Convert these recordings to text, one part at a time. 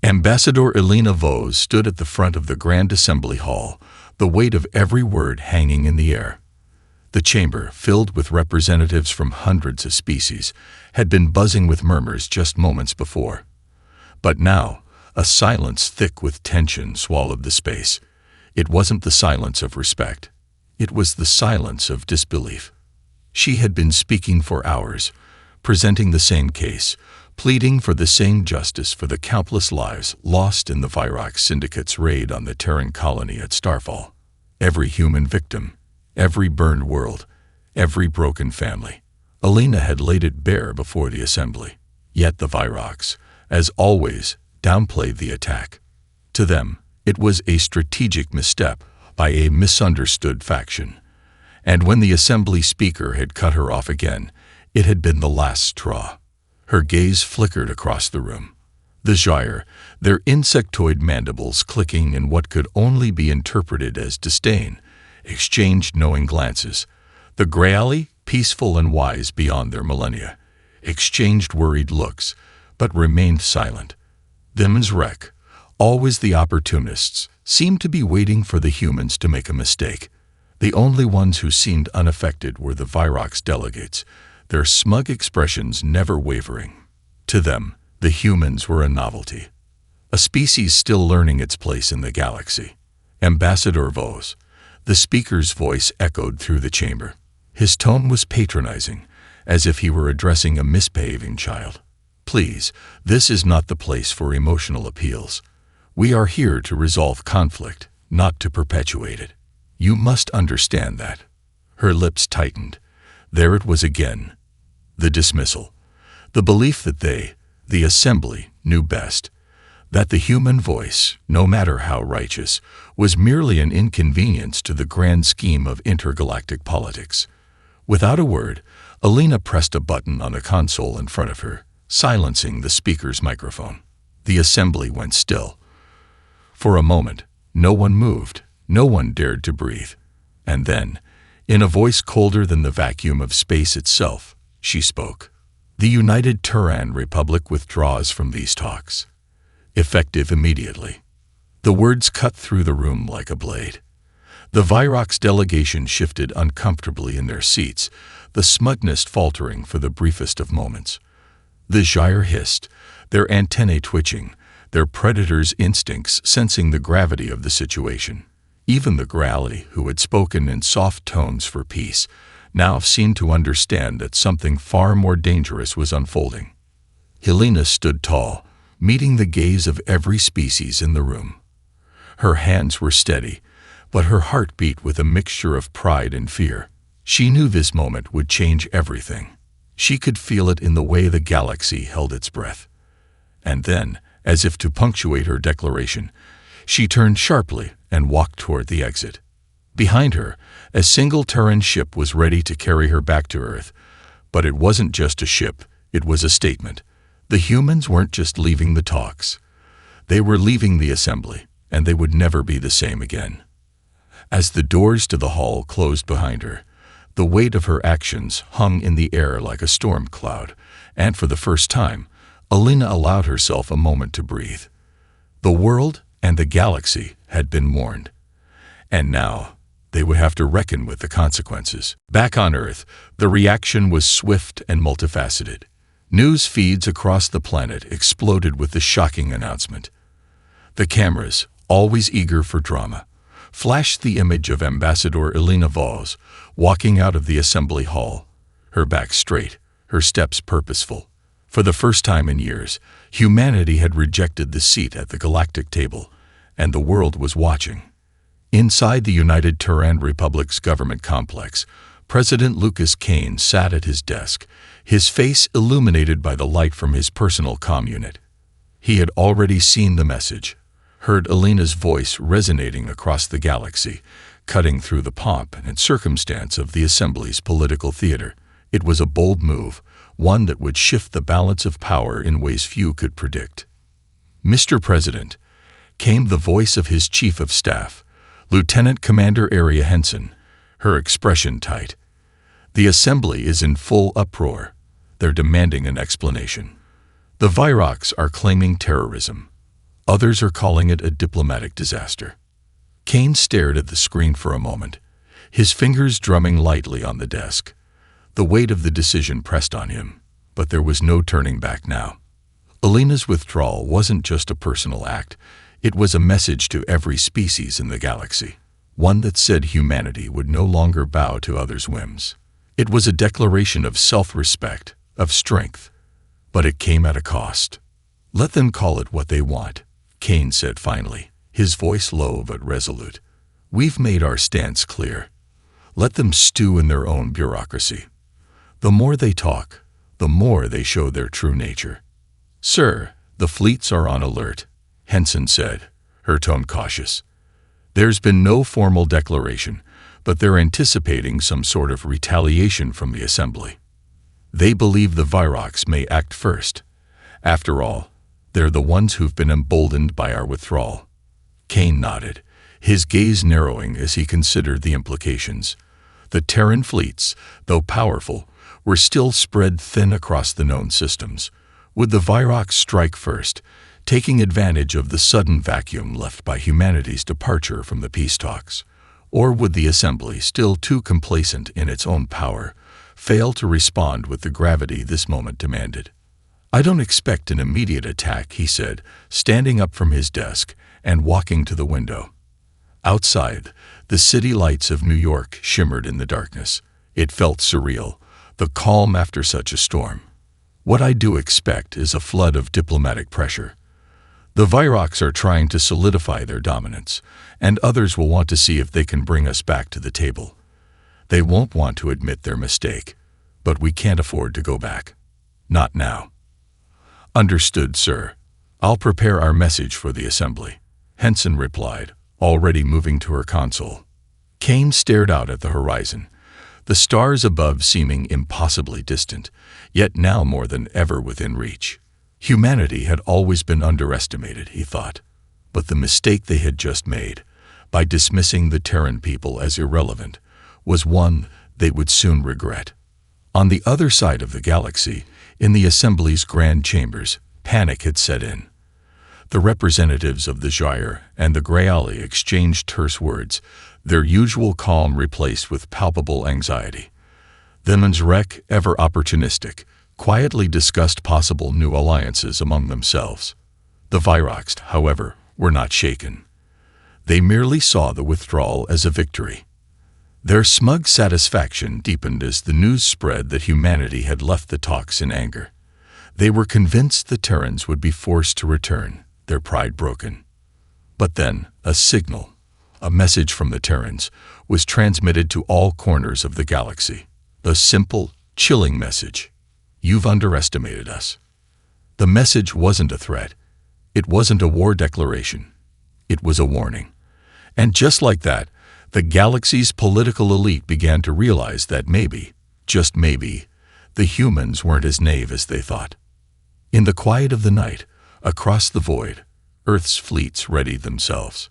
Ambassador Elena Vos stood at the front of the Grand Assembly Hall, the weight of every word hanging in the air. The chamber, filled with representatives from hundreds of species, had been buzzing with murmurs just moments before. But now, a silence thick with tension swallowed the space. It wasn't the silence of respect. It was the silence of disbelief. She had been speaking for hours, presenting the same case, pleading for the same justice for the countless lives lost in the Virox Syndicate's raid on the Terran colony at Starfall. Every human victim, every burned world, every broken family. Elena had laid it bare before the assembly. Yet the Virox, as always, downplayed the attack. To them, it was a strategic misstep by a misunderstood faction. And when the assembly speaker had cut her off again, it had been the last straw. Her gaze flickered across the room. The Gyre, their insectoid mandibles clicking in what could only be interpreted as disdain, exchanged knowing glances. The Graali, peaceful and wise beyond their millennia, exchanged worried looks, but remained silent. Them's wreck, always the opportunists, seemed to be waiting for the humans to make a mistake. The only ones who seemed unaffected were the Virox delegates, their smug expressions never wavering. To them, the humans were a novelty, a species still learning its place in the galaxy. Ambassador Vos, the speaker's voice echoed through the chamber. His tone was patronizing, as if he were addressing a misbehaving child. Please, this is not the place for emotional appeals. We are here to resolve conflict, not to perpetuate it. You must understand that. Her lips tightened. There it was again. The dismissal. The belief that they, the assembly, knew best. That the human voice, no matter how righteous, was merely an inconvenience to the grand scheme of intergalactic politics. Without a word, Elena pressed a button on the console in front of her, silencing the speaker's microphone. The assembly went still. For a moment, no one moved, no one dared to breathe. And then, in a voice colder than the vacuum of space itself, she spoke. The United Terran Republic withdraws from these talks. Effective immediately. The words cut through the room like a blade. The Virox delegation shifted uncomfortably in their seats, the smugness faltering for the briefest of moments. The Gyre hissed, their antennae twitching, their predator's instincts sensing the gravity of the situation. Even the Graali, who had spoken in soft tones for peace, now seemed to understand that something far more dangerous was unfolding. Helena stood tall, meeting the gaze of every species in the room. Her hands were steady, but her heart beat with a mixture of pride and fear. She knew this moment would change everything. She could feel it in the way the galaxy held its breath. And then, as if to punctuate her declaration, she turned sharply and walked toward the exit. Behind her, a single Terran ship was ready to carry her back to Earth. But it wasn't just a ship, it was a statement. The humans weren't just leaving the talks. They were leaving the assembly, and they would never be the same again. As the doors to the hall closed behind her, the weight of her actions hung in the air like a storm cloud, and for the first time, Elena allowed herself a moment to breathe. The world and the galaxy had been warned, and now they would have to reckon with the consequences. Back on Earth, the reaction was swift and multifaceted. News feeds across the planet exploded with the shocking announcement. The cameras, always eager for drama, flashed the image of Ambassador Elena Vos walking out of the assembly hall, her back straight, her steps purposeful. For the first time in years, humanity had rejected the seat at the galactic table, and the world was watching. Inside the United Terran Republic's government complex, President Lucas Kane sat at his desk, his face illuminated by the light from his personal comm unit. He had already seen the message, heard Elena's voice resonating across the galaxy, cutting through the pomp and circumstance of the Assembly's political theater. It was a bold move, one that would shift the balance of power in ways few could predict. "Mr. President," came the voice of his chief of staff, Lieutenant Commander Aria Henson, her expression tight. "The Assembly is in full uproar. They're demanding an explanation. The Virox are claiming terrorism. Others are calling it a diplomatic disaster. Kane stared at the screen for a moment, his fingers drumming lightly on the desk. The weight of the decision pressed on him, but there was no turning back now. Alina's withdrawal wasn't just a personal act, it was a message to every species in the galaxy, one that said humanity would no longer bow to others' whims. It was a declaration of self-respect, of strength, but it came at a cost. "Let them call it what they want," Kane said finally, his voice low but resolute. "We've made our stance clear. Let them stew in their own bureaucracy. The more they talk, the more they show their true nature." "Sir, the fleets are on alert," Henson said, her tone cautious. "There's been no formal declaration, but they're anticipating some sort of retaliation from the Assembly. They believe the Virocs may act first. After all, they're the ones who've been emboldened by our withdrawal." Kane nodded, his gaze narrowing as he considered the implications. The Terran fleets, though powerful, were still spread thin across the known systems. Would the Virocs strike first, taking advantage of the sudden vacuum left by humanity's departure from the peace talks? Or would the Assembly, still too complacent in its own power, fail to respond with the gravity this moment demanded? "I don't expect an immediate attack," he said, standing up from his desk and walking to the window. Outside, the city lights of New York shimmered in the darkness. It felt surreal, the calm after such a storm. "What I do expect is a flood of diplomatic pressure. The Virocs are trying to solidify their dominance, and others will want to see if they can bring us back to the table. They won't want to admit their mistake, but we can't afford to go back. Not now." "Understood, sir. I'll prepare our message for the Assembly," Henson replied, already moving to her console. Kane stared out at the horizon, the stars above seeming impossibly distant, yet now more than ever within reach. Humanity had always been underestimated, he thought, but the mistake they had just made, by dismissing the Terran people as irrelevant, was one they would soon regret. On the other side of the galaxy, in the Assembly's grand chambers, panic had set in. The representatives of the Gyre and the Greyali exchanged terse words, their usual calm replaced with palpable anxiety. The Mensrec, ever opportunistic, quietly discussed possible new alliances among themselves. The Virocs, however, were not shaken. They merely saw the withdrawal as a victory. Their smug satisfaction deepened as the news spread that humanity had left the talks in anger. They were convinced the Terrans would be forced to return, their pride broken. But then, a signal, a message from the Terrans, was transmitted to all corners of the galaxy. A simple, chilling message. "You've underestimated us." The message wasn't a threat. It wasn't a war declaration. It was a warning. And just like that, the galaxy's political elite began to realize that maybe, just maybe, the humans weren't as naive as they thought. In the quiet of the night, across the void, Earth's fleets readied themselves.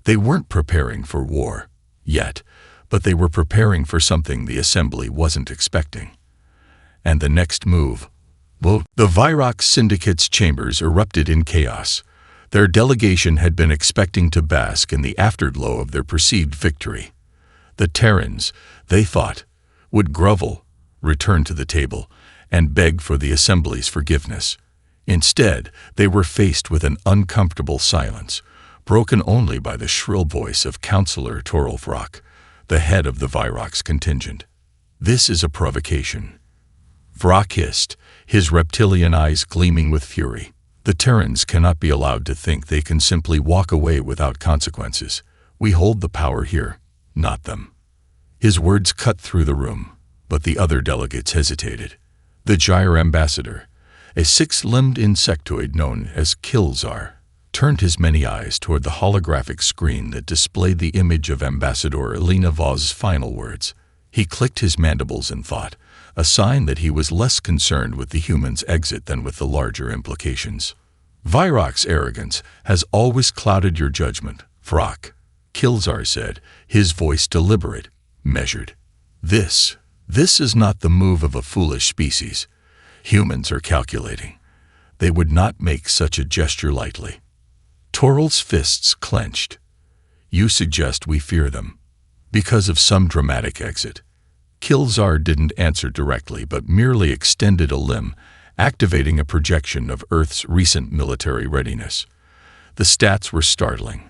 They weren't preparing for war, yet, but they were preparing for something the Assembly wasn't expecting. And the next move, well, the Viroc Syndicate's chambers erupted in chaos. Their delegation had been expecting to bask in the afterglow of their perceived victory. The Terrans, they thought, would grovel, return to the table, and beg for the Assembly's forgiveness. Instead, they were faced with an uncomfortable silence, broken only by the shrill voice of Councillor Torolfrock, the head of the Virocs contingent. "This is a provocation," Vrock hissed, his reptilian eyes gleaming with fury. "The Terrans cannot be allowed to think they can simply walk away without consequences. We hold the power here, not them." His words cut through the room, but the other delegates hesitated. The Gyre ambassador, a six-limbed insectoid known as Kilzar, turned his many eyes toward the holographic screen that displayed the image of Ambassador Alina Voz's final words. He clicked his mandibles in thought, a sign that he was less concerned with the human's exit than with the larger implications. "Viroc's arrogance has always clouded your judgment, Vrock," Kilzar said, his voice deliberate, measured. This is not the move of a foolish species. Humans are calculating. They would not make such a gesture lightly." Toral's fists clenched. You suggest we fear them because of some dramatic exit. Kilzar didn't answer directly, but merely extended a limb, activating a projection of Earth's recent military readiness. The stats were startling.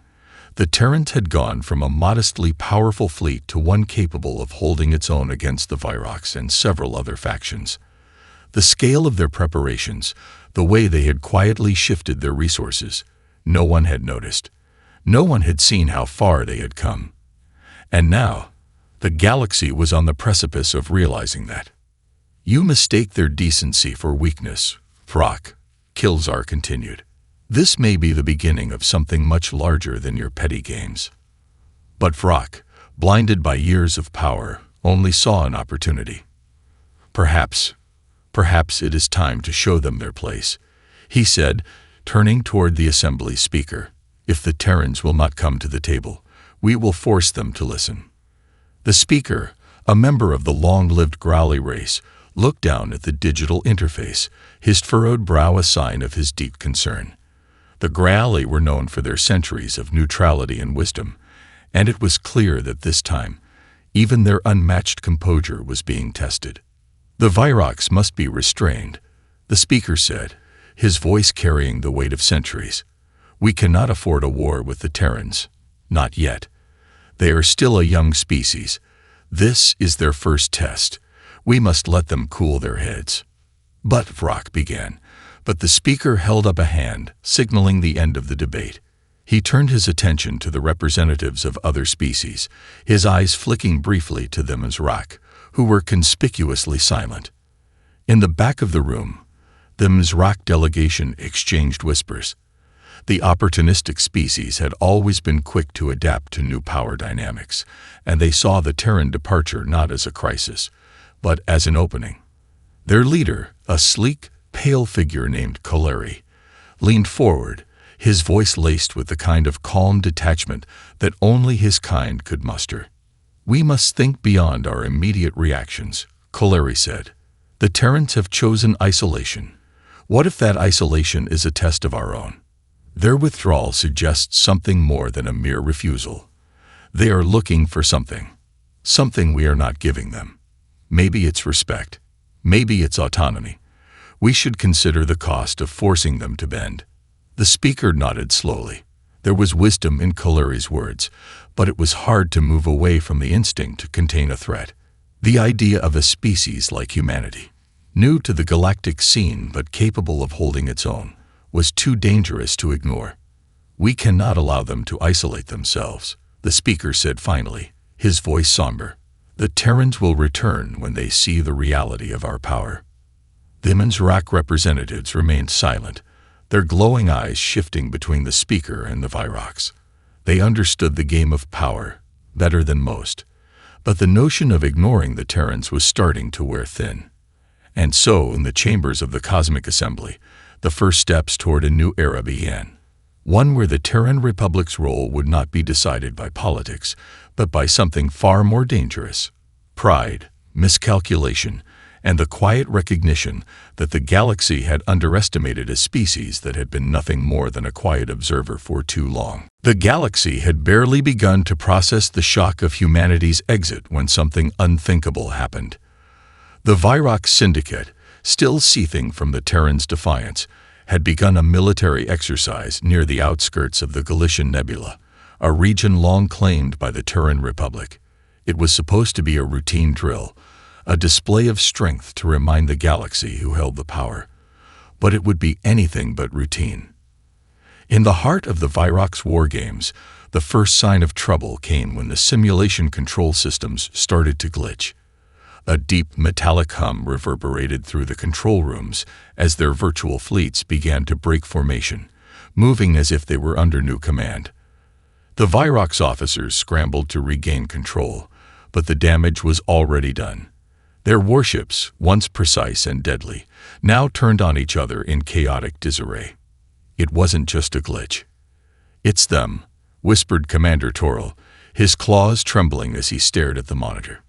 The Terrans had gone from a modestly powerful fleet to one capable of holding its own against the Virocs and several other factions. The scale of their preparations, the way they had quietly shifted their resources, no one had noticed. No one had seen how far they had come. And now, the galaxy was on the precipice of realizing that. You mistake their decency for weakness, Vrock, Kilzar continued. This may be the beginning of something much larger than your petty games. But Vrock, blinded by years of power, only saw an opportunity. Perhaps it is time to show them their place, he said, turning toward the assembly speaker. If the Terrans will not come to the table, we will force them to listen. The speaker, a member of the long-lived Growly race, looked down at the digital interface, his furrowed brow a sign of his deep concern. The Growly were known for their centuries of neutrality and wisdom, and it was clear that this time, even their unmatched composure was being tested. The Virocs must be restrained, the speaker said, his voice carrying the weight of centuries. We cannot afford a war with the Terrans. Not yet. They are still a young species. This is their first test. We must let them cool their heads. But Vrock began. But the speaker held up a hand, signaling the end of the debate. He turned his attention to the representatives of other species, his eyes flicking briefly to the Mizrak, who were conspicuously silent. In the back of the room, the Mizrak delegation exchanged whispers. The opportunistic species had always been quick to adapt to new power dynamics, and they saw the Terran departure not as a crisis, but as an opening. Their leader, a sleek, pale figure named Koleri, leaned forward, his voice laced with the kind of calm detachment that only his kind could muster. We must think beyond our immediate reactions, Koleri said. The Terrans have chosen isolation. What if that isolation is a test of our own? Their withdrawal suggests something more than a mere refusal. They are looking for something we are not giving them. Maybe it's respect. Maybe it's autonomy. We should consider the cost of forcing them to bend. The speaker nodded slowly. There was wisdom in Koleri's words, but it was hard to move away from the instinct to contain a threat. The idea of a species like humanity, new to the galactic scene but capable of holding its own, was too dangerous to ignore. We cannot allow them to isolate themselves, the speaker said finally, his voice somber. The Terrans will return when they see the reality of our power. The Mizrak representatives remained silent, their glowing eyes shifting between the speaker and the Virocs. They understood the game of power better than most, but the notion of ignoring the Terrans was starting to wear thin. And so, in the chambers of the Cosmic Assembly, the first steps toward a new era began. One where the Terran Republic's role would not be decided by politics, but by something far more dangerous: pride, miscalculation, and the quiet recognition that the galaxy had underestimated a species that had been nothing more than a quiet observer for too long. The galaxy had barely begun to process the shock of humanity's exit when something unthinkable happened. The Viroc Syndicate, still seething from the Terran's defiance, had begun a military exercise near the outskirts of the Galician Nebula, a region long claimed by the Terran Republic. It was supposed to be a routine drill, a display of strength to remind the galaxy who held the power. But it would be anything but routine. In the heart of the Virocs war games, the first sign of trouble came when the simulation control systems started to glitch. A deep metallic hum reverberated through the control rooms as their virtual fleets began to break formation, moving as if they were under new command. The Virocs officers scrambled to regain control, but the damage was already done. Their warships, once precise and deadly, now turned on each other in chaotic disarray. It wasn't just a glitch. "It's them," whispered Commander Toral, his claws trembling as he stared at the monitor.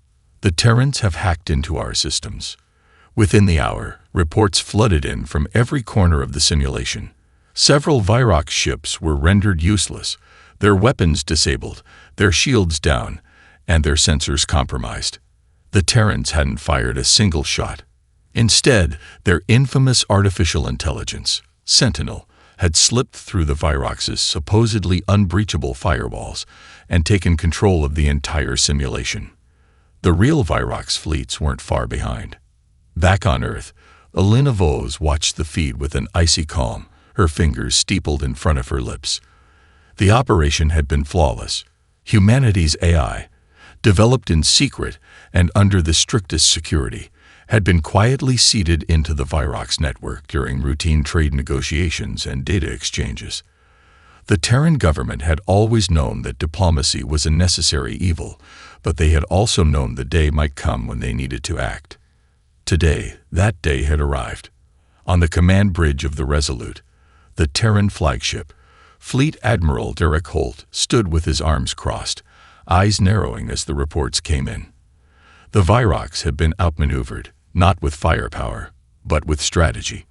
"The Terrans have hacked into our systems." Within the hour, reports flooded in from every corner of the simulation. Several Virox ships were rendered useless, their weapons disabled, their shields down, and their sensors compromised. The Terrans hadn't fired a single shot. Instead, their infamous artificial intelligence, Sentinel, had slipped through the Virox's supposedly unbreachable firewalls and taken control of the entire simulation. The real Virox fleets weren't far behind. Back on Earth, Elena Vos watched the feed with an icy calm, her fingers steepled in front of her lips. The operation had been flawless. Humanity's AI, developed in secret and under the strictest security, had been quietly seeded into the Virox network during routine trade negotiations and data exchanges. The Terran government had always known that diplomacy was a necessary evil, but they had also known the day might come when they needed to act. Today, that day had arrived. On the command bridge of the Resolute, the Terran flagship, Fleet Admiral Derek Holt stood with his arms crossed, eyes narrowing as the reports came in. The Virox had been outmaneuvered, not with firepower, but with strategy.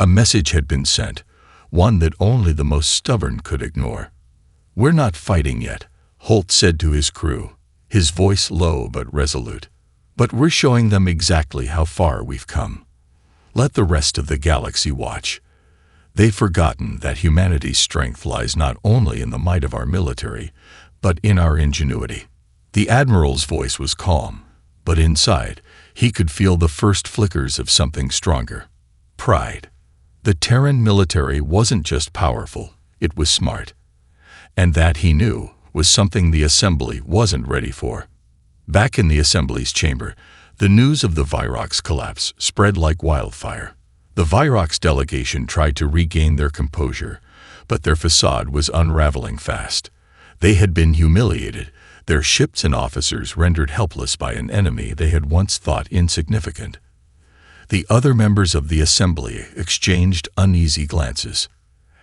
A message had been sent, one that only the most stubborn could ignore. "We're not fighting yet," Holt said to his crew, his voice low but resolute. "But we're showing them exactly how far we've come. Let the rest of the galaxy watch." They've forgotten that humanity's strength lies not only in the might of our military, but in our ingenuity. The Admiral's voice was calm, but inside, he could feel the first flickers of something stronger. Pride. The Terran military wasn't just powerful, it was smart. And that, he knew, was something the Assembly wasn't ready for. Back in the Assembly's chamber, the news of the Virox collapse spread like wildfire. The Virox delegation tried to regain their composure, but their facade was unraveling fast. They had been humiliated, their ships and officers rendered helpless by an enemy they had once thought insignificant. The other members of the Assembly exchanged uneasy glances.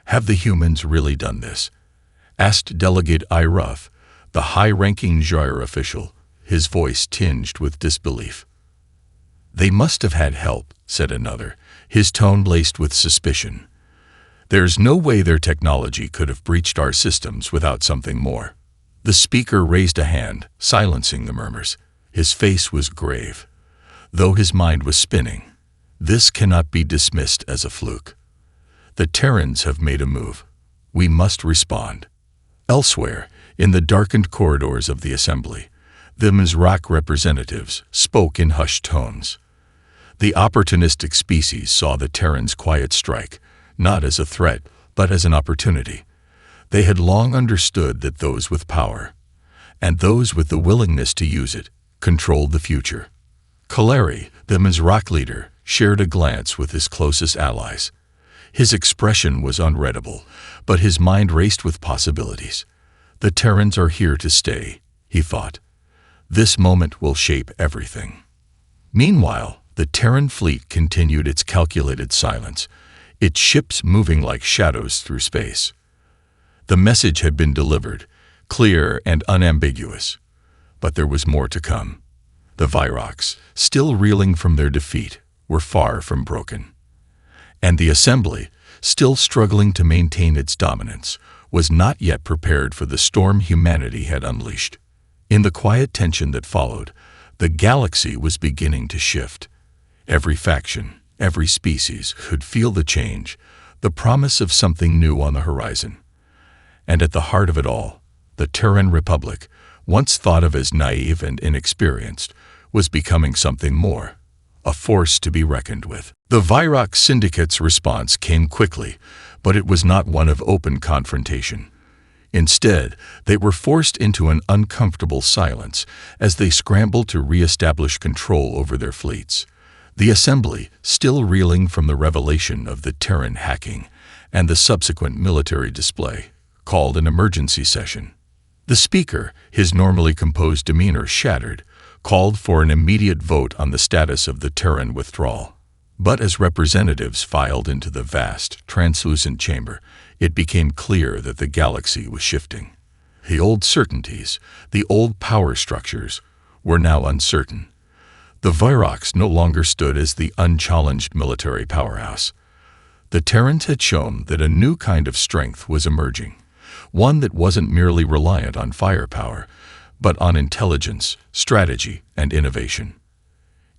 "Have the humans really done this?" asked Delegate Ruff, the high-ranking Gyre official, his voice tinged with disbelief. "They must have had help," said another, his tone laced with suspicion. "There's no way their technology could have breached our systems without something more." The speaker raised a hand, silencing the murmurs. His face was grave, though his mind was spinning. "This cannot be dismissed as a fluke. The Terrans have made a move. We must respond." Elsewhere, in the darkened corridors of the Assembly, the Mizraq representatives spoke in hushed tones. The opportunistic species saw the Terrans' quiet strike, not as a threat, but as an opportunity. They had long understood that those with power, and those with the willingness to use it, controlled the future. Kaleri, the Mizraq leader, shared a glance with his closest allies. His expression was unreadable, but his mind raced with possibilities. "The Terrans are here to stay," he thought. "This moment will shape everything." Meanwhile, the Terran fleet continued its calculated silence, its ships moving like shadows through space. The message had been delivered, clear and unambiguous. But there was more to come. The Virox, still reeling from their defeat, were far from broken. And the Assembly, still struggling to maintain its dominance, was not yet prepared for the storm humanity had unleashed. In the quiet tension that followed, the galaxy was beginning to shift. Every faction, every species could feel the change, the promise of something new on the horizon. And at the heart of it all, the Terran Republic, once thought of as naive and inexperienced, was becoming something more, a force to be reckoned with. The Virox Syndicate's response came quickly, but it was not one of open confrontation. Instead, they were forced into an uncomfortable silence as they scrambled to re-establish control over their fleets. The Assembly, still reeling from the revelation of the Terran hacking and the subsequent military display, called an emergency session. The speaker, his normally composed demeanor shattered, called for an immediate vote on the status of the Terran withdrawal. But as representatives filed into the vast, translucent chamber, it became clear that the galaxy was shifting. The old certainties, the old power structures, were now uncertain. The Virox no longer stood as the unchallenged military powerhouse. The Terrans had shown that a new kind of strength was emerging, one that wasn't merely reliant on firepower, but on intelligence, strategy, and innovation.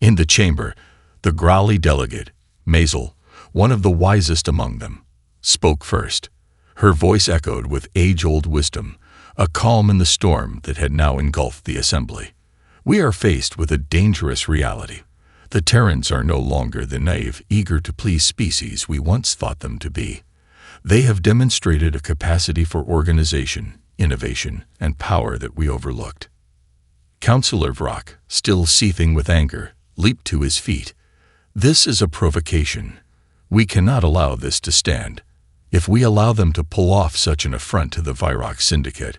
In the chamber, the growly delegate, Maisel, one of the wisest among them, spoke first. Her voice echoed with age-old wisdom, a calm in the storm that had now engulfed the assembly. We are faced with a dangerous reality. The Terrans are no longer the naive, eager-to-please species we once thought them to be. They have demonstrated a capacity for organization, innovation, and power that we overlooked. Councillor Vrock, still seething with anger, leaped to his feet. This is a provocation. We cannot allow this to stand. If we allow them to pull off such an affront to the Vyrox Syndicate,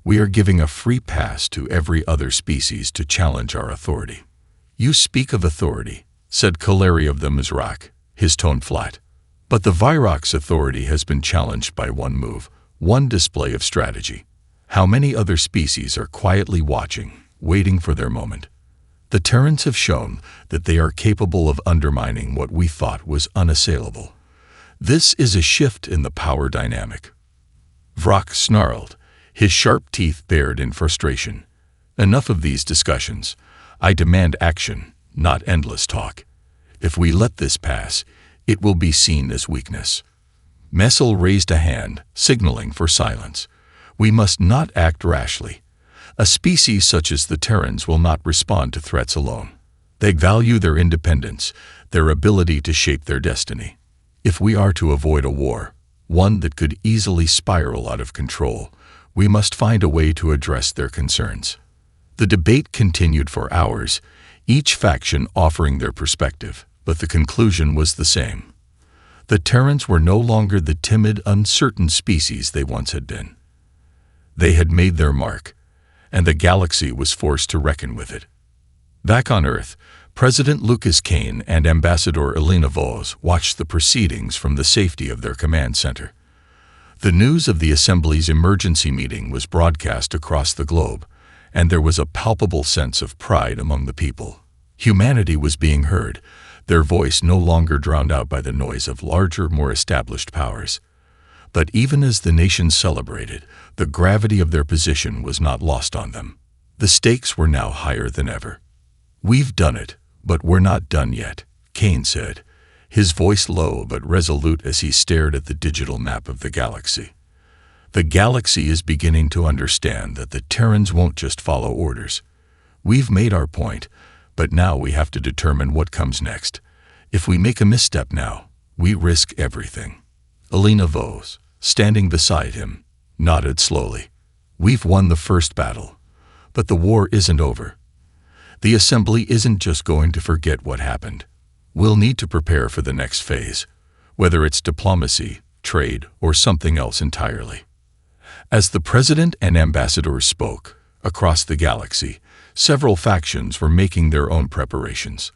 we are giving a free pass to every other species to challenge our authority. You speak of authority, said Kaleri of the Mizrak, his tone flat. But the Vyrox authority has been challenged by one move, one display of strategy. How many other species are quietly watching, waiting for their moment? The Terrans have shown that they are capable of undermining what we thought was unassailable. This is a shift in the power dynamic. Vrock snarled, his sharp teeth bared in frustration. Enough of these discussions. I demand action, not endless talk. If we let this pass, it will be seen as weakness. Maisel raised a hand, signaling for silence. We must not act rashly. A species such as the Terrans will not respond to threats alone. They value their independence, their ability to shape their destiny. If we are to avoid a war, one that could easily spiral out of control, we must find a way to address their concerns. The debate continued for hours, each faction offering their perspective, but the conclusion was the same. The Terrans were no longer the timid, uncertain species they once had been. They had made their mark, and the galaxy was forced to reckon with it. Back on Earth, President Lucas Kane and Ambassador Elena Vos watched the proceedings from the safety of their command center. The news of the Assembly's emergency meeting was broadcast across the globe, and there was a palpable sense of pride among the people. Humanity was being heard, their voice no longer drowned out by the noise of larger, more established powers. But even as the nation celebrated, the gravity of their position was not lost on them. The stakes were now higher than ever. We've done it, but we're not done yet, Kane said, his voice low but resolute as he stared at the digital map of the galaxy. The galaxy is beginning to understand that the Terrans won't just follow orders. We've made our point, but now we have to determine what comes next. If we make a misstep now, we risk everything. Elena Vos, standing beside him, nodded slowly. We've won the first battle, but the war isn't over. The Assembly isn't just going to forget what happened. We'll need to prepare for the next phase, whether it's diplomacy, trade, or something else entirely. As the President and ambassadors spoke, across the galaxy, several factions were making their own preparations.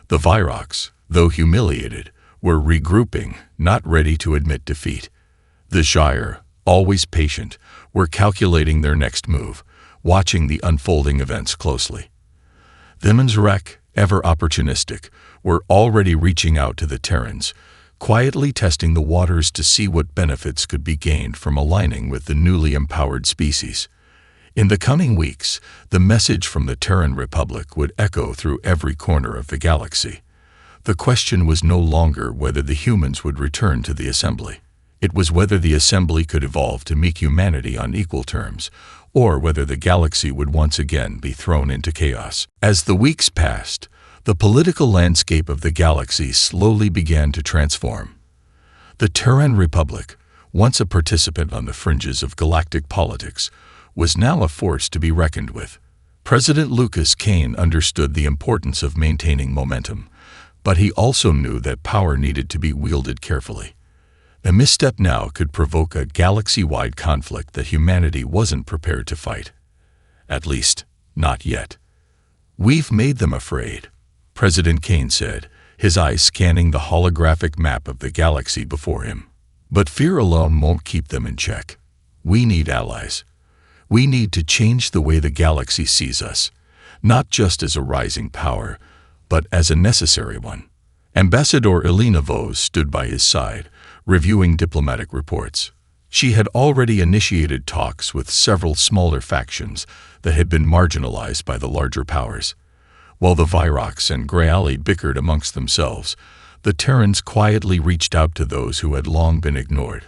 The Vyrox, though humiliated, were regrouping, not ready to admit defeat. The Shire, always patient, were calculating their next move, watching the unfolding events closely. The Mizrak, ever opportunistic, were already reaching out to the Terrans, quietly testing the waters to see what benefits could be gained from aligning with the newly empowered species. In the coming weeks, the message from the Terran Republic would echo through every corner of the galaxy. The question was no longer whether the humans would return to the Assembly. It was whether the Assembly could evolve to meet humanity on equal terms, or whether the galaxy would once again be thrown into chaos. As the weeks passed, the political landscape of the galaxy slowly began to transform. The Terran Republic, once a participant on the fringes of galactic politics, was now a force to be reckoned with. President Lucas Kane understood the importance of maintaining momentum, but he also knew that power needed to be wielded carefully. A misstep now could provoke a galaxy-wide conflict that humanity wasn't prepared to fight. At least, not yet. We've made them afraid, President Kane said, his eyes scanning the holographic map of the galaxy before him. But fear alone won't keep them in check. We need allies. We need to change the way the galaxy sees us, not just as a rising power, but as a necessary one. Ambassador Elena Vos stood by his side, reviewing diplomatic reports. She had already initiated talks with several smaller factions that had been marginalized by the larger powers. While the Virocs and Graali bickered amongst themselves, the Terrans quietly reached out to those who had long been ignored,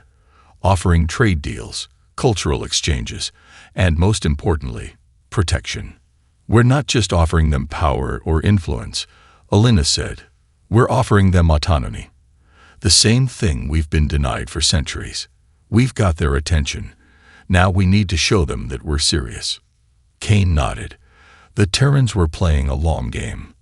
offering trade deals, cultural exchanges, and most importantly, protection. "We're not just offering them power or influence," Elena said. "We're offering them autonomy. The same thing we've been denied for centuries. We've got their attention. Now we need to show them that we're serious." Kane nodded. The Terrans were playing a long game.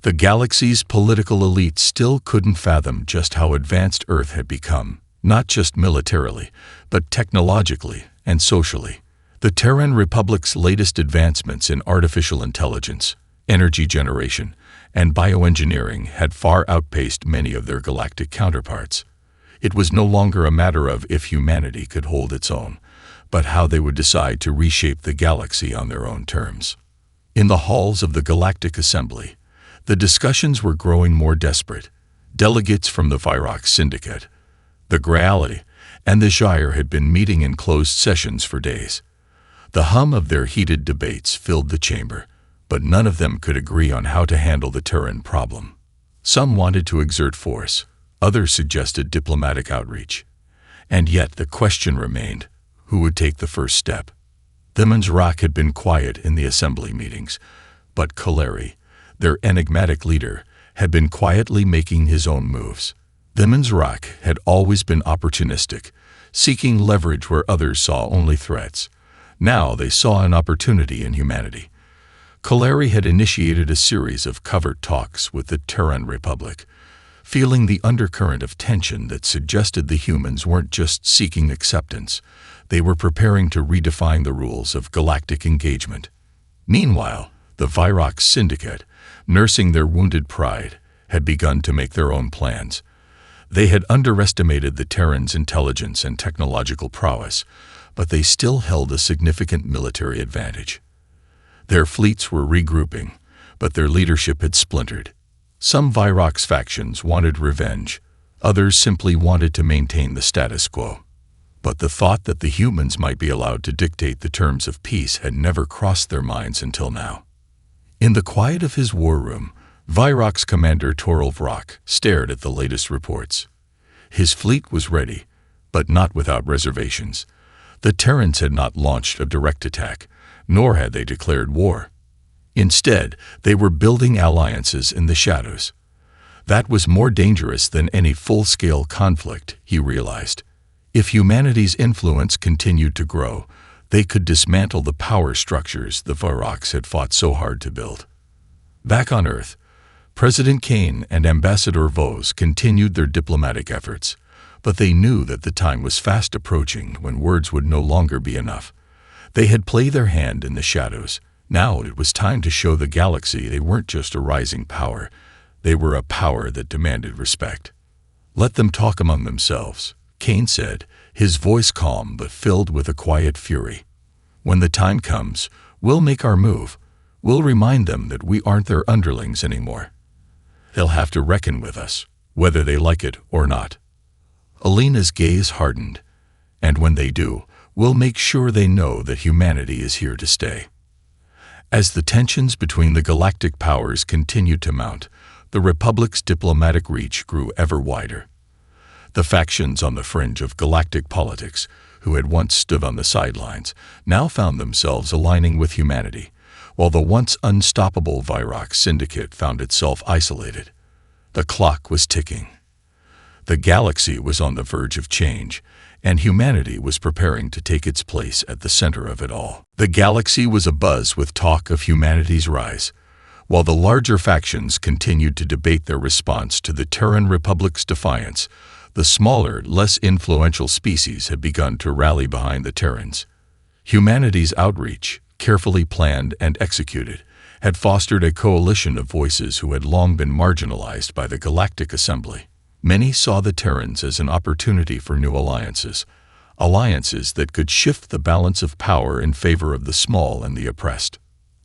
The galaxy's political elite still couldn't fathom just how advanced Earth had become, not just militarily, but technologically and socially. The Terran Republic's latest advancements in artificial intelligence, energy generation, and bioengineering had far outpaced many of their galactic counterparts. It was no longer a matter of if humanity could hold its own, but how they would decide to reshape the galaxy on their own terms. In the halls of the Galactic Assembly, the discussions were growing more desperate. Delegates from the Viroc Syndicate, the Graali, and the Gyre had been meeting in closed sessions for days. The hum of their heated debates filled the chamber, but none of them could agree on how to handle the Terran problem. Some wanted to exert force, others suggested diplomatic outreach. And yet the question remained, who would take the first step? Thimon's Rock had been quiet in the assembly meetings, but Kaleri, their enigmatic leader, had been quietly making his own moves. Thimon's Rock had always been opportunistic, seeking leverage where others saw only threats. Now they saw an opportunity in humanity. Kaleri had initiated a series of covert talks with the Terran Republic, feeling the undercurrent of tension that suggested the humans weren't just seeking acceptance, they were preparing to redefine the rules of galactic engagement. Meanwhile, the Viroc Syndicate, nursing their wounded pride, had begun to make their own plans. They had underestimated the Terrans' intelligence and technological prowess, but they still held a significant military advantage. Their fleets were regrouping, but their leadership had splintered. Some Viroc factions wanted revenge, others simply wanted to maintain the status quo. But the thought that the humans might be allowed to dictate the terms of peace had never crossed their minds until now. In the quiet of his war room, Viroc's commander Toril Vrock stared at the latest reports. His fleet was ready, but not without reservations. The Terrans had not launched a direct attack, nor had they declared war. Instead, they were building alliances in the shadows. That was more dangerous than any full-scale conflict, he realized. If humanity's influence continued to grow, they could dismantle the power structures the Virocs had fought so hard to build. Back on Earth, President Kane and Ambassador Vos continued their diplomatic efforts, but they knew that the time was fast approaching when words would no longer be enough. They had played their hand in the shadows. Now it was time to show the galaxy they weren't just a rising power, they were a power that demanded respect. "Let them talk among themselves," Kane said, his voice calm but filled with a quiet fury. "When the time comes, we'll make our move. We'll remind them that we aren't their underlings anymore. They'll have to reckon with us, whether they like it or not." Elena's gaze hardened. "And when they do, we'll make sure they know that humanity is here to stay." As the tensions between the galactic powers continued to mount, the Republic's diplomatic reach grew ever wider. The factions on the fringe of galactic politics, who had once stood on the sidelines, now found themselves aligning with humanity, while the once unstoppable Viroc Syndicate found itself isolated. The clock was ticking. The galaxy was on the verge of change, and humanity was preparing to take its place at the center of it all. The galaxy was abuzz with talk of humanity's rise, while the larger factions continued to debate their response to the Terran Republic's defiance. The smaller, less influential species had begun to rally behind the Terrans. Humanity's outreach, carefully planned and executed, had fostered a coalition of voices who had long been marginalized by the Galactic Assembly. Many saw the Terrans as an opportunity for new alliances that could shift the balance of power in favor of the small and the oppressed.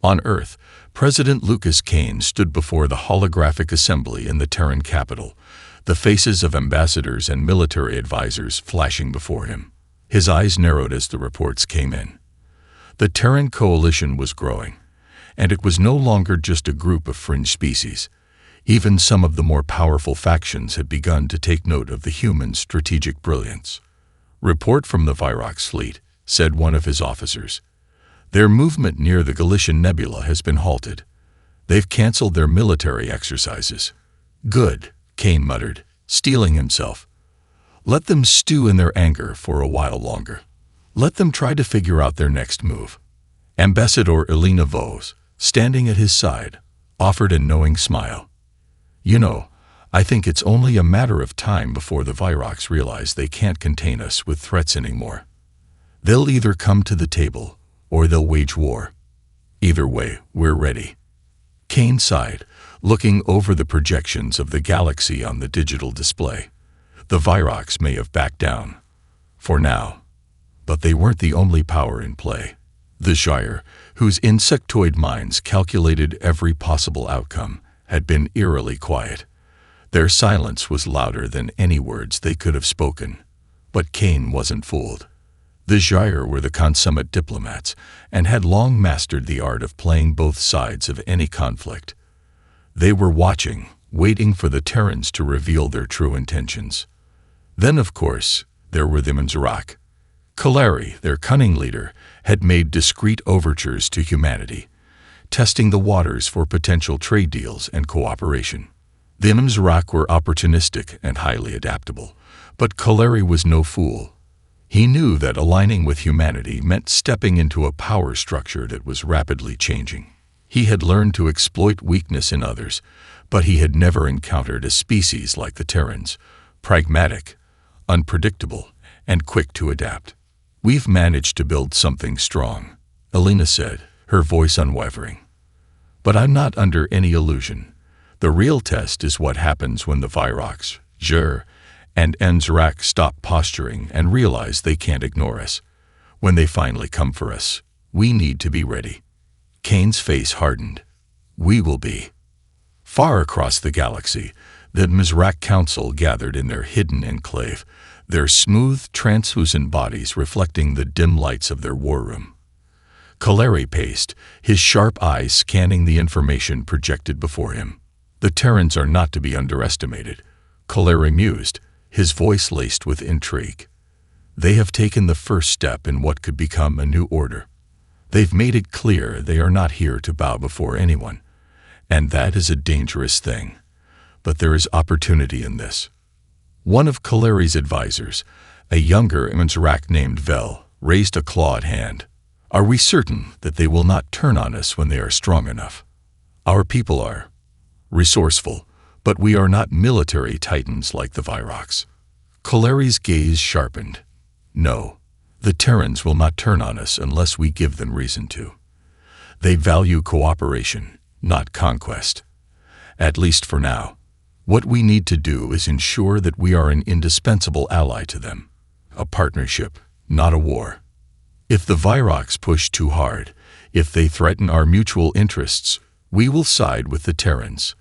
On Earth, President Lucas Kane stood before the holographic assembly in the Terran capital, the faces of ambassadors and military advisors flashing before him. His eyes narrowed as the reports came in. The Terran coalition was growing, and it was no longer just a group of fringe species. Even some of the more powerful factions had begun to take note of the human strategic brilliance. "Report from the Virox fleet," said one of his officers. "Their movement near the Galician Nebula has been halted. They've canceled their military exercises." "Good," Kane muttered, steeling himself. "Let them stew in their anger for a while longer. Let them try to figure out their next move." Ambassador Elena Vos, standing at his side, offered a knowing smile. "You know, I think it's only a matter of time before the Virox realize they can't contain us with threats anymore. They'll either come to the table, or they'll wage war. Either way, we're ready." Kane sighed, looking over the projections of the galaxy on the digital display. The Virox may have backed down. For now. But they weren't the only power in play. The Shire, whose insectoid minds calculated every possible outcome, had been eerily quiet. Their silence was louder than any words they could have spoken. But Kane wasn't fooled. The Shire were the consummate diplomats and had long mastered the art of playing both sides of any conflict. They were watching, waiting for the Terrans to reveal their true intentions. Then, of course, there were the Menzrak. Kalari, their cunning leader, had made discreet overtures to humanity, testing the waters for potential trade deals and cooperation. The Menzrak were opportunistic and highly adaptable, but Kalari was no fool. He knew that aligning with humanity meant stepping into a power structure that was rapidly changing. He had learned to exploit weakness in others, but he had never encountered a species like the Terrans, pragmatic, unpredictable, and quick to adapt. "We've managed to build something strong," Elena said, her voice unwavering. "But I'm not under any illusion. The real test is what happens when the Virox, Jur, and Menzrak stop posturing and realize they can't ignore us. When they finally come for us, we need to be ready." Kane's face hardened. "We will be." Far across the galaxy, the Menzrak Council gathered in their hidden enclave, their smooth, translucent bodies reflecting the dim lights of their war room. Kalari paced, his sharp eyes scanning the information projected before him. "The Terrans are not to be underestimated," Kalari mused, his voice laced with intrigue. "They have taken the first step in what could become a new order. They've made it clear they are not here to bow before anyone, and that is a dangerous thing. But there is opportunity in this." One of Kalari's advisors, a younger Menzrak named Vel, raised a clawed hand. "Are we certain that they will not turn on us when they are strong enough? Our people are resourceful, but we are not military titans like the Virox." Kalari's gaze sharpened. "No, the Terrans will not turn on us unless we give them reason to. They value cooperation, not conquest. At least for now. What we need to do is ensure that we are an indispensable ally to them. A partnership, not a war. If the Virox push too hard, if they threaten our mutual interests, we will side with the Terrans.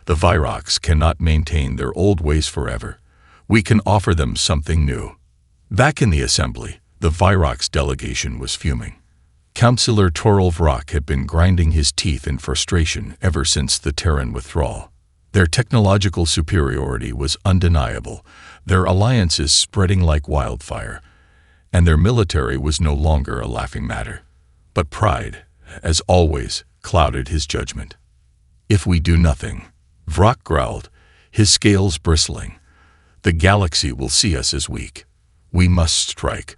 The Virox cannot maintain their old ways forever. We can offer them something new." Back in the assembly, the Virox delegation was fuming. Councillor Toril Vrak had been grinding his teeth in frustration ever since the Terran withdrawal. Their technological superiority was undeniable, their alliances spreading like wildfire, and their military was no longer a laughing matter. But pride, as always, clouded his judgment. "If we do nothing," Vrak growled, his scales bristling, "the galaxy will see us as weak. We must strike,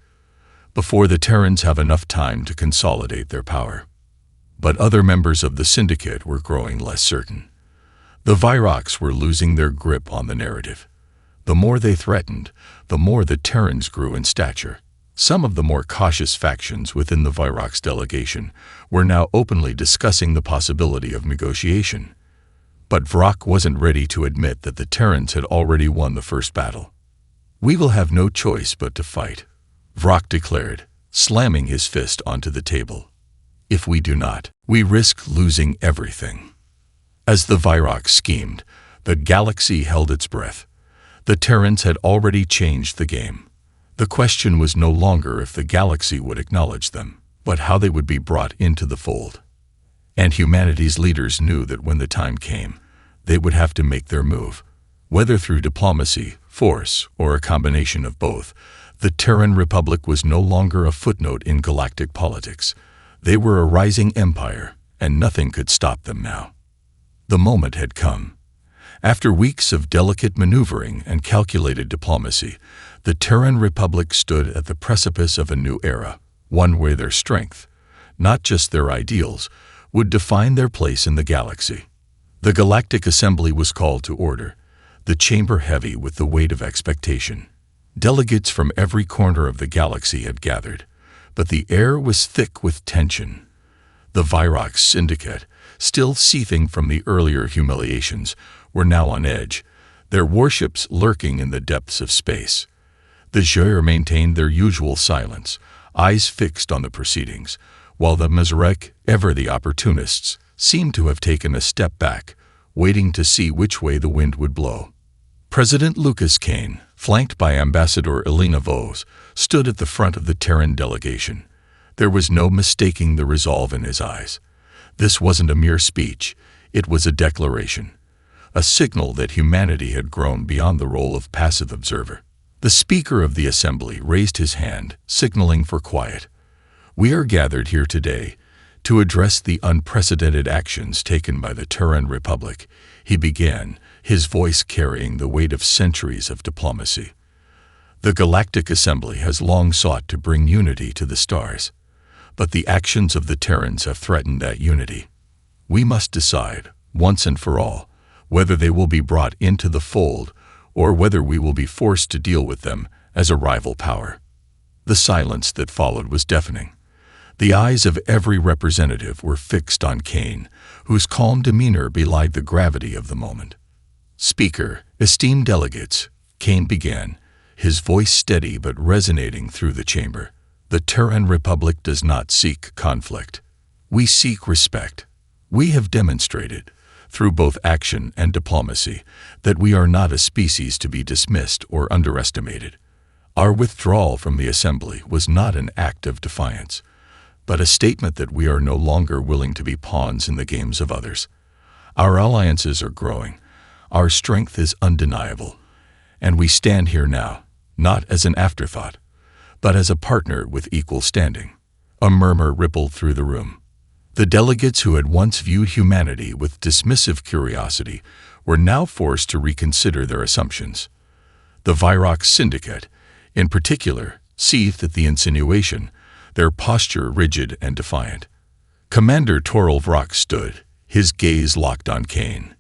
before the Terrans have enough time to consolidate their power." But other members of the Syndicate were growing less certain. The Virox were losing their grip on the narrative. The more they threatened, the more the Terrans grew in stature. Some of the more cautious factions within the Virox delegation were now openly discussing the possibility of negotiation. But Vrak wasn't ready to admit that the Terrans had already won the first battle. "We will have no choice but to fight," Vrak declared, slamming his fist onto the table. If we do not, we risk losing everything. As the Virox schemed, the galaxy held its breath. The Terrans had already changed the game. The question was no longer if the galaxy would acknowledge them, but how they would be brought into the fold. And humanity's leaders knew that when the time came, they would have to make their move. Whether through diplomacy, force, or a combination of both, the Terran Republic was no longer a footnote in galactic politics. They were a rising empire, and nothing could stop them now. The moment had come. After weeks of delicate maneuvering and calculated diplomacy, the Terran Republic stood at the precipice of a new era, one where their strength, not just their ideals, would define their place in the galaxy. The Galactic Assembly was called to order, the chamber heavy with the weight of expectation. Delegates from every corner of the galaxy had gathered, but the air was thick with tension. The Virox Syndicate, still seething from the earlier humiliations, were now on edge, their warships lurking in the depths of space. The Jeur maintained their usual silence, eyes fixed on the proceedings, while the Mizrek, ever the opportunists, seemed to have taken a step back, waiting to see which way the wind would blow. President Lucas Kane, flanked by Ambassador Elena Vos, stood at the front of the Terran delegation. There was no mistaking the resolve in his eyes. This wasn't a mere speech, it was a declaration, a signal that humanity had grown beyond the role of passive observer. The Speaker of the Assembly raised his hand, signaling for quiet. "We are gathered here today to address the unprecedented actions taken by the Terran Republic," he began, his voice carrying the weight of centuries of diplomacy. "The Galactic Assembly has long sought to bring unity to the stars, but the actions of the Terrans have threatened that unity. We must decide, once and for all, whether they will be brought into the fold or whether we will be forced to deal with them as a rival power." The silence that followed was deafening. The eyes of every representative were fixed on Kane, whose calm demeanor belied the gravity of the moment. "Speaker, esteemed delegates," Kane began, his voice steady but resonating through the chamber. "The Terran Republic does not seek conflict. We seek respect. We have demonstrated, through both action and diplomacy, that we are not a species to be dismissed or underestimated. Our withdrawal from the Assembly was not an act of defiance, but a statement that we are no longer willing to be pawns in the games of others. Our alliances are growing. Our strength is undeniable. And we stand here now, not as an afterthought, but as a partner with equal standing." A murmur rippled through the room. The delegates who had once viewed humanity with dismissive curiosity were now forced to reconsider their assumptions. The Virox Syndicate, in particular, seethed at the insinuation, their posture rigid and defiant. Commander Toril Vrock stood, his gaze locked on Kane.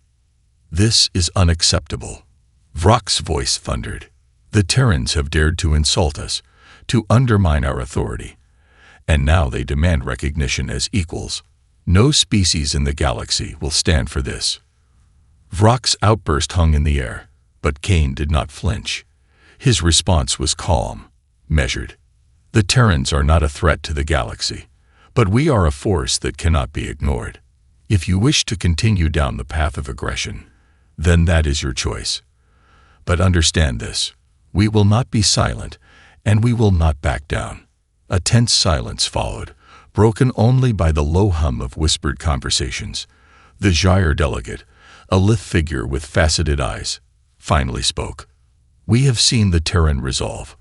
"This is unacceptable." Vrock's voice thundered. "The Terrans have dared to insult us, to undermine our authority, and now they demand recognition as equals. No species in the galaxy will stand for this." Vrock's outburst hung in the air, but Kane did not flinch. His response was calm, measured. "The Terrans are not a threat to the galaxy, but we are a force that cannot be ignored. If you wish to continue down the path of aggression, then that is your choice. But understand this, we will not be silent, and we will not back down." A tense silence followed, broken only by the low hum of whispered conversations. The Jeur delegate, a lithe figure with faceted eyes, finally spoke. "We have seen the Terran resolve,"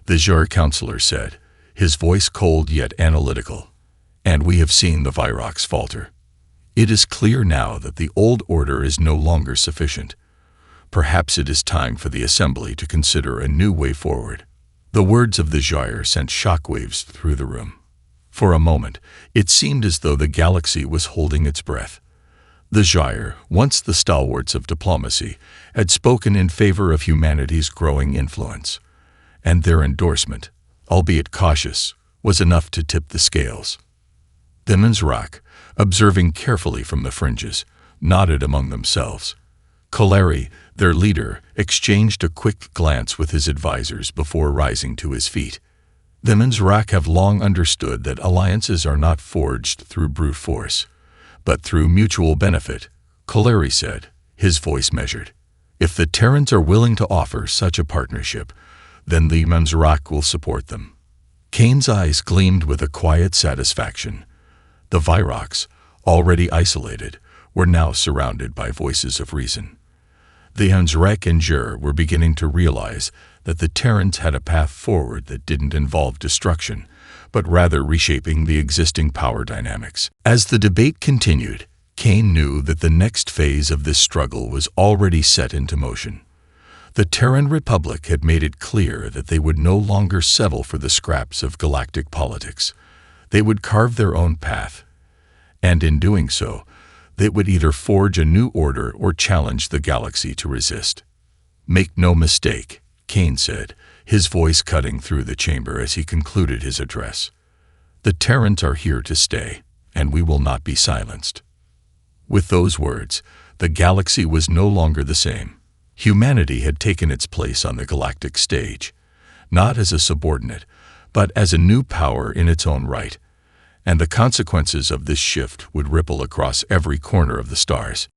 the Jeur counselor said, his voice cold yet analytical. "And we have seen the Virox falter. It is clear now that the old order is no longer sufficient. Perhaps it is time for the Assembly to consider a new way forward." The words of the Jeur sent shockwaves through the room. For a moment, it seemed as though the galaxy was holding its breath. The Jeur, once the stalwarts of diplomacy, had spoken in favor of humanity's growing influence, and their endorsement, albeit cautious, was enough to tip the scales. The Mizrach, observing carefully from the fringes, nodded among themselves. Kaleri, their leader, exchanged a quick glance with his advisors before rising to his feet. The Menzrak have long understood that alliances are not forged through brute force, but through mutual benefit, Kaleri said, his voice measured. If the Terrans are willing to offer such a partnership, then the Menzrak will support them. Kane's eyes gleamed with a quiet satisfaction. The Viroks, already isolated, were now surrounded by voices of reason. The Menzrak and Jur were beginning to realize that the Terrans had a path forward that didn't involve destruction, but rather reshaping the existing power dynamics. As the debate continued, Kane knew that the next phase of this struggle was already set into motion. The Terran Republic had made it clear that they would no longer settle for the scraps of galactic politics. They would carve their own path, and in doing so, they would either forge a new order or challenge the galaxy to resist. "Make no mistake," Kane said, his voice cutting through the chamber as he concluded his address. "The Terrans are here to stay, and we will not be silenced." With those words, the galaxy was no longer the same. Humanity had taken its place on the galactic stage, not as a subordinate, but as a new power in its own right, and the consequences of this shift would ripple across every corner of the stars.